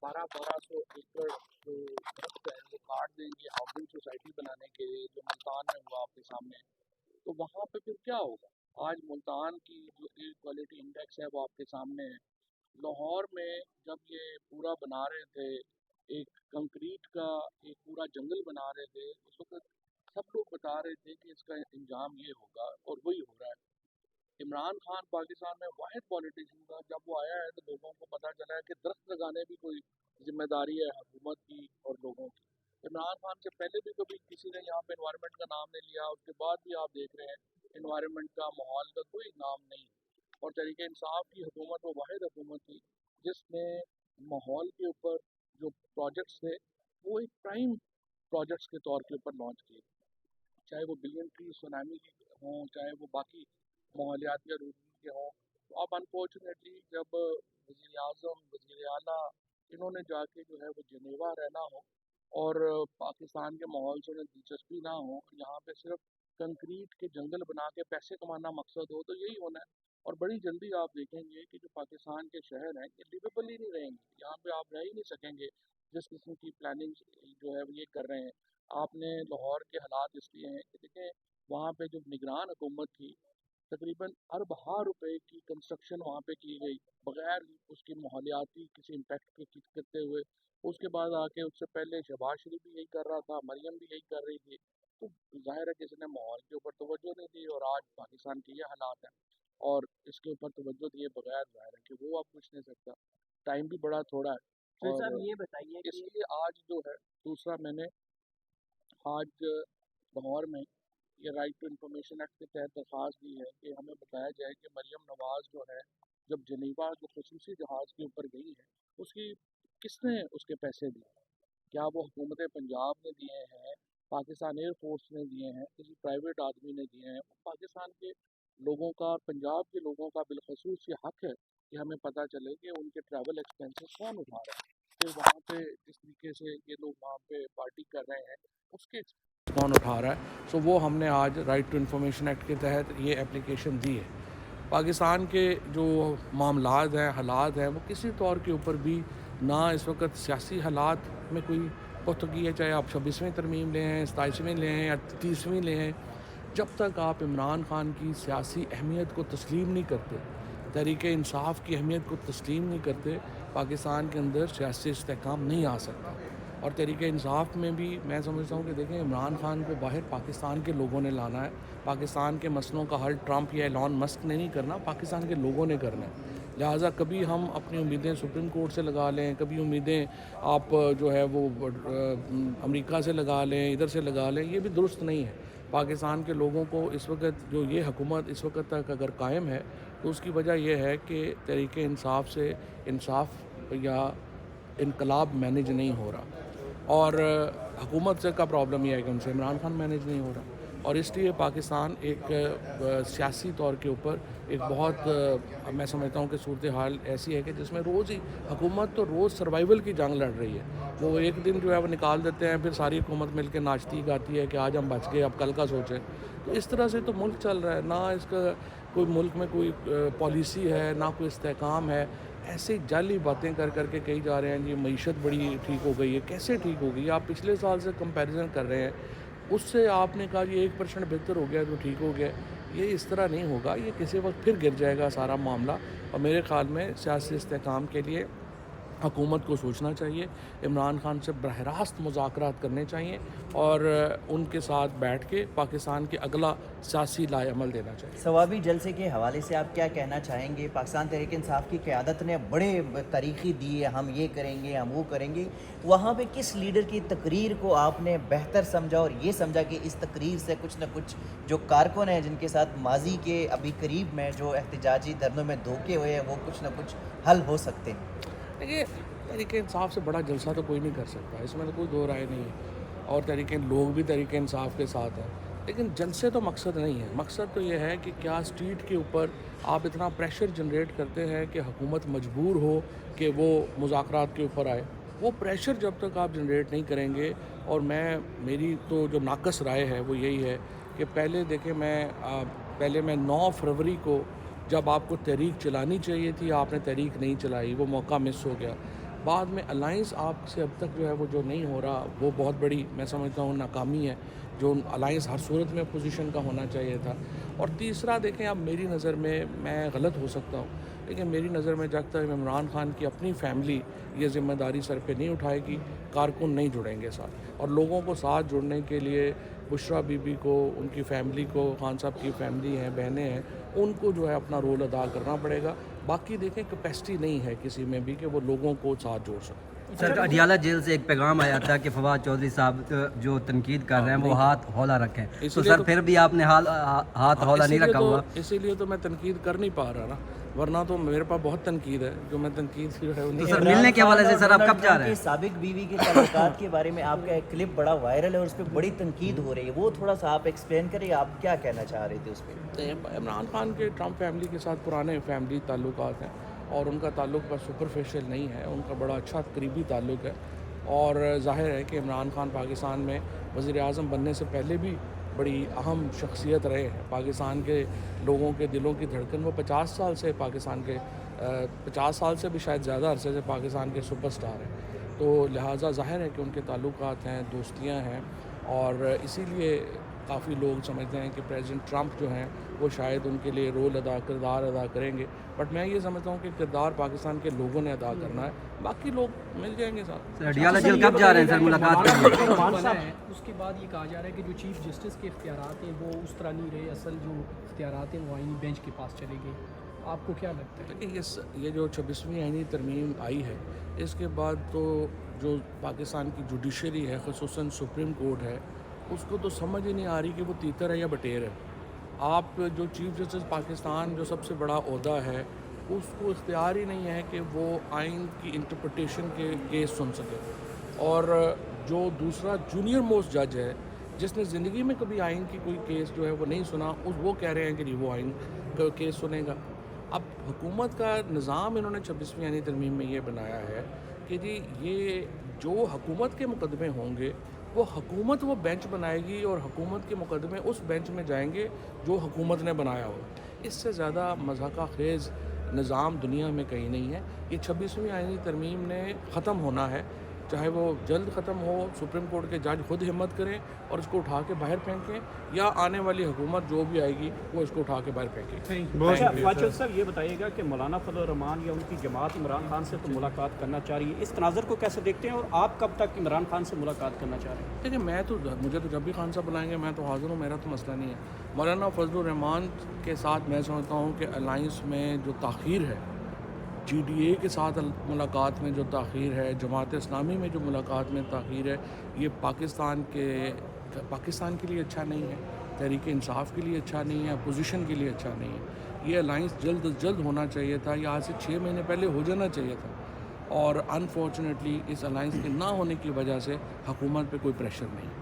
1200 एकड़ जो वक्त है वो काट देंगे हाउसिंग सोसाइटी बनाने के, जो मुल्तान में हुआ आपके सामने, तो वहाँ पे फिर क्या होगा? आज मुल्तान की जो एयर क्वालिटी इंडेक्स है वो आपके सामने है। लाहौर में जब ये पूरा बना रहे थे, एक कंक्रीट का एक पूरा जंगल बना रहे थे, उस वक्त सब लोग बता रहे थे कि इसका इंजाम ये होगा, और वही हो रहा है। इमरान खान पाकिस्तान में वाहिद पॉलिटिशियन था, जब वो आया है तो लोगों को पता चला है कि दरख्त लगाने भी कोई जिम्मेदारी है हुकूमत की और लोगों की। इमरान खान से पहले भी कभी किसी ने यहाँ पे इन्वायरमेंट का नाम नहीं लिया, उसके बाद भी आप देख रहे हैं इन्वायरमेंट का, माहौल का कोई नाम नहीं। और तरीके इंसाफ की हुकूमत वो वाहिद हुकूमत थी जिसने माहौल के ऊपर जो प्रोजेक्ट्स थे वो एक प्राइम प्रोजेक्ट्स के तौर के ऊपर लॉन्च किए, चाहे वो बिलियन ट्री सुनामी की हों, चाहे वो बाकी माहौलियाती आलूदगी के हों। तो अब अनफॉर्चुनेटली जब वज़ीर आज़म, वज़ीर आला इन्होंने जाके जो है वो जनेवा रहना हो और पाकिस्तान के माहौल से उन्हें दिलचस्पी ना हो, यहाँ पे सिर्फ कंक्रीट के जंगल बना के पैसे कमाना मकसद हो, तो यही होना है। और बड़ी जल्दी आप देखेंगे कि जो पाकिस्तान के शहर हैं ये लिवेबल ही नहीं रहेंगे, यहाँ पे आप रह ही नहीं सकेंगे जिस किस्म की प्लानिंग जो है वो ये कर रहे हैं। आपने लाहौर के हालात इसलिए हैं कि देखें, वहाँ पे जो निगरान हुकूमत थी, तकरीबन अरबा रुपए की कंस्ट्रक्शन वहाँ पे की गई बगैर उसकी माहौलियाती किसी इम्पैक्ट के करते हुए। उसके बाद आके उससे पहले शहबाज शरीफ भी यही कर रहा था, मरियम भी यही कर रही थी। तो ज़ाहिर है किसी ने माहौल के ऊपर तवज्जो नहीं दी, और आज पाकिस्तान के ये हालात हैं। और इसके ऊपर तवज्जो दिए बगैर ज़ाहिर है कि वो अब कुछ नहीं सकता, टाइम भी बड़ा थोड़ा है। तो और साहब ये बताइए कि इसलिए आज जो है दूसरा, मैंने आज लाहौर में ये राइट टू इंफॉर्मेशन एक्ट के तहत दरख्वास्त दी है कि हमें बताया जाए कि मरियम नवाज़ जो है जब जनीवा जो खसूसी जहाज़ के ऊपर गई है, उसकी किसने उसके पैसे दिए? क्या वो हुकूमत पंजाब ने दिए हैं, पाकिस्तान एयर फोर्स ने दिए हैं, किसी प्राइवेट आदमी ने दिए हैं? पाकिस्तान के लोगों का, पंजाब के लोगों का बिलखसूस ये हक है कि हमें पता चले कि उनके ट्रैवल एक्सपेंसेस कौन उठा रहा है, कि वहाँ पे जिस तरीके से ये लोग वहाँ पे पार्टी कर रहे हैं उसके कौन उठा रहा है। सो वो हमने आज राइट टू इन्फॉर्मेशन एक्ट के तहत ये एप्लीकेशन दी है। पाकिस्तान के जो मामलात हैं, हालात हैं, वो किसी तौर के ऊपर भी ना इस वक्त सियासी हालात में कोई पुख्तगी है, चाहे आप 26वीं तरमीम ले हैं, 27वीं ले हैं या 30वीं ले हैं, जब तक आप इमरान खान की सियासी अहमियत को तस्लीम नहीं करते, तहरीक इंसाफ की अहमियत को तस्लीम नहीं करते, पाकिस्तान के अंदर सियासी इस्तेहकाम नहीं आ सकता। और तहरीक इंसाफ में भी मैं समझता हूँ कि देखें, इमरान खान को बाहर पाकिस्तान के लोगों ने लाना है। पाकिस्तान के मसलों का हल ट्रंप या एलॉन मस्क ने नहीं करना, पाकिस्तान के लोगों ने करना है। लिहाजा कभी हम अपनी उम्मीदें सुप्रीम कोर्ट से लगा लें, कभी उम्मीदें आप जो है वो अमेरिका से लगा लें, इधर से लगा लें, ये भी दुरुस्त नहीं है। पाकिस्तान के लोगों को इस वक्त जो ये हुकूमत इस वक्त तक अगर कायम है तो उसकी वजह यह है कि तहरीक इंसाफ से इंसाफ या इनकलाब मैनेज नहीं हो रहा, और हुकूमत से का प्रॉब्लम यह है कि उनसे इमरान खान मैनेज नहीं हो रहा। और इसलिए पाकिस्तान एक सियासी तौर के ऊपर एक बहुत मैं समझता हूँ कि सूरत हाल ऐसी है कि जिसमें रोज़ ही हुकूमत तो रोज़ सर्वाइवल की जंग लड़ रही है। वो एक दिन जो है वो निकाल देते हैं, फिर सारी हुकूमत मिल के नाचती गाती है कि आज हम बच गए, अब कल का सोचें। तो इस तरह से तो मुल्क चल रहा है, ना इसका कोई मुल्क में कोई पॉलिसी है, ना कोई इस्तेहकाम है। ऐसे जाली बातें कर करके कही जा रहे हैं जी मईशत बड़ी ठीक हो गई है। कैसे ठीक हो गई? आप पिछले साल से कंपैरिजन कर रहे हैं, उससे आपने कहा ये 1% बेहतर हो गया तो ठीक हो गया। ये इस तरह नहीं होगा, ये किसी वक्त फिर गिर जाएगा सारा मामला। और मेरे ख़्याल में सियासी इस्तेहकाम के लिए हुकूमत को सोचना चाहिए, इमरान खान से बरह रास्त मुज़ाकरात करने चाहिए और उनके साथ बैठ के पाकिस्तान के अगला सियासी लाएअमल देना चाहिए। सवाबी जलसे के हवाले से आप क्या कहना चाहेंगे? पाकिस्तान तहरीक इंसाफ की क़यादत ने बड़े तारीख़ी दी है, हम ये करेंगे, हम वो करेंगे। वहाँ पे किस लीडर की तकरीर को आपने बेहतर समझा और ये समझा कि इस तकरीर से कुछ न कुछ जो कारकुन हैं जिनके साथ माजी के अभी करीब में जो एहतजाजी धरनों में धोखे हुए हैं वो कुछ न कुछ हल हो सकते हैं? देखिए, तहरीक इंसाफ से बड़ा जलसा तो कोई नहीं कर सकता, इसमें तो कोई दो राय नहीं है। और लोग भी तहरीक इंसाफ के साथ हैं, लेकिन जलसे तो मकसद नहीं है। मकसद तो ये है कि क्या स्ट्रीट के ऊपर आप इतना प्रेशर जनरेट करते हैं कि हुकूमत मजबूर हो कि वो मुज़ाकरात के ऊपर आए। वो प्रेशर जब तक आप जनरेट नहीं करेंगे, और मेरी तो जो नाकस राय है वो यही है कि पहले मैं 9 फरवरी को, जब आपको तहरीक चलानी चाहिए थी, आपने तहरीक नहीं चलाई, वो मौका मिस हो गया। بعد میں الائنس آپ سے اب تک جو ہے وہ جو نہیں ہو رہا وہ بہت بڑی میں سمجھتا ہوں ناکامی ہے، جو الائنس ہر صورت میں اپوزیشن کا ہونا چاہیے تھا۔ اور تیسرا دیکھیں اب میری نظر میں غلط ہو سکتا ہوں لیکن میری نظر میں جب تک عمران خان کی اپنی فیملی یہ ذمہ داری سر پہ نہیں اٹھائے گی، کارکن نہیں جڑیں گے ساتھ، اور لوگوں کو ساتھ جڑنے کے لیے بشرا بی بی کو، ان کی فیملی کو، خان صاحب کی فیملی ہیں، بہنیں ہیں، ان کو جو ہے اپنا رول ادا کرنا پڑے گا۔ باقی دیکھیں کیپیسٹی نہیں ہے کسی میں بھی کہ وہ لوگوں کو ساتھ جوڑ سکے۔ سر اڈیالہ جیل سے ایک پیغام آیا تھا کہ فواد چودھری صاحب جو تنقید کر رہے ہیں وہ ہاتھ ہولا رکھیں، تو سر پھر بھی آپ نے ہاتھ ہولا نہیں رکھا ہوا۔ اسی لیے تو میں تنقید کر نہیں پا رہا نا، ورنہ تو میرے پاس بہت تنقید ہے جو میں تنقید کی ہے۔ تو سر ملنے کے حوالے سے سر آپ کب جا رہے ہیں؟ سابق بیوی کے تعلقات کے بارے میں آپ کا ایک کلپ بڑا وائرل ہے اور اس پہ بڑی تنقید ہو رہی ہے، وہ تھوڑا سا آپ ایکسپلین کریں، آپ کیا کہنا چاہ رہے تھے اس پہ؟ عمران خان کے ٹرمپ فیملی کے ساتھ پرانے فیملی تعلقات ہیں اور ان کا تعلق بس سپرفیشل نہیں ہے، ان کا بڑا اچھا قریبی تعلق ہے، اور ظاہر ہے کہ عمران خان پاکستان میں وزیر اعظم بننے سے پہلے بھی بڑی اہم شخصیت رہے ہیں۔ پاکستان کے لوگوں کے دلوں کی دھڑکن، وہ 50 سال سے پاکستان کے 50 سال سے بھی شاید زیادہ عرصے سے پاکستان کے سپر سٹار ہیں، تو لہٰذا ظاہر ہے کہ ان کے تعلقات ہیں، دوستیاں ہیں، اور اسی لیے کافی لوگ سمجھتے ہیں کہ پریزیڈنٹ ٹرمپ جو ہیں وہ شاید ان کے لیے کردار ادا کریں گے، بٹ میں یہ سمجھتا ہوں کہ کردار پاکستان کے لوگوں نے ادا کرنا ہے، باقی لوگ مل جائیں گے ساتھ۔ اڈیالہ جیل کب جا رہے ہیں سر ملاقات کے لیے؟ اس کے بعد یہ کہا جا رہا ہے کہ جو چیف جسٹس کے اختیارات ہیں وہ اس طرح نہیں رہے، اصل جو اختیارات ہیں وہ آئینی بینچ کے پاس چلے گئے، آپ کو کیا لگتا ہے؟ لیکن یہ جو 26ویں آئینی ترمیم آئی ہے، اس کے بعد تو جو پاکستان کی جوڈیشری ہے، خصوصاً سپریم کورٹ ہے، اس کو تو سمجھ ہی نہیں آ رہی کہ وہ تیتر ہے یا بٹیر ہے۔ آپ جو چیف جسٹس پاکستان جو سب سے بڑا عہدہ ہے، اس کو اختیار ہی نہیں ہے کہ وہ آئین کی انٹرپریٹیشن کے کیس سن سکے، اور جو دوسرا جونیئر موسٹ جج ہے جس نے زندگی میں کبھی آئین کی کوئی کیس جو ہے وہ نہیں سنا، وہ کہہ رہے ہیں کہ وہ آئین کا کیس سنے گا۔ اب حکومت کا نظام انہوں نے 26ویں آئینی ترمیم میں یہ بنایا ہے کہ جی یہ جو حکومت کے مقدمے ہوں گے وہ حکومت وہ بینچ بنائے گی، اور حکومت کے مقدمے اس بینچ میں جائیں گے جو حکومت نے بنایا ہو۔ اس سے زیادہ مضحکہ خیز نظام دنیا میں کہیں نہیں ہے۔ یہ 26ویں آئینی ترمیم نے ختم ہونا ہے، چاہے وہ جلد ختم ہو، سپریم کورٹ کے جج خود ہمت کریں اور اس کو اٹھا کے باہر پھینکیں، یا آنے والی حکومت جو بھی آئے گی وہ اس کو اٹھا کے باہر پھینکے۔ فواد صاحب یہ بتائیے گا کہ مولانا فضل الرحمان یا ان کی جماعت عمران خان سے تو ملاقات کرنا چاہ رہی ہے، اس تناظر کو کیسے دیکھتے ہیں اور آپ کب تک عمران خان سے ملاقات کرنا چاہ رہے ہیں؟ دیکھیں مجھے تو جب بھی خان صاحب بلائیں گے میں تو حاضر ہوں، میرا تو مسئلہ نہیں ہے۔ مولانا فضل الرحمان کے ساتھ میں سمجھتا ہوں کہ الائنس میں جو تاخیر ہے، جی ڈی اے کے ساتھ ملاقات میں جو تاخیر ہے، جماعت اسلامی میں جو ملاقات میں تاخیر ہے، یہ پاکستان کے لیے اچھا نہیں ہے، تحریک انصاف کے لیے اچھا نہیں ہے، اپوزیشن کے لیے اچھا نہیں ہے۔ یہ الائنس جلد از جلد ہونا چاہیے تھا، یا آج سے 6 مہینے پہلے ہو جانا چاہیے تھا، اور انفارچونیٹلی اس الائنس کے نہ ہونے کی وجہ سے حکومت پہ کوئی پریشر نہیں ہے۔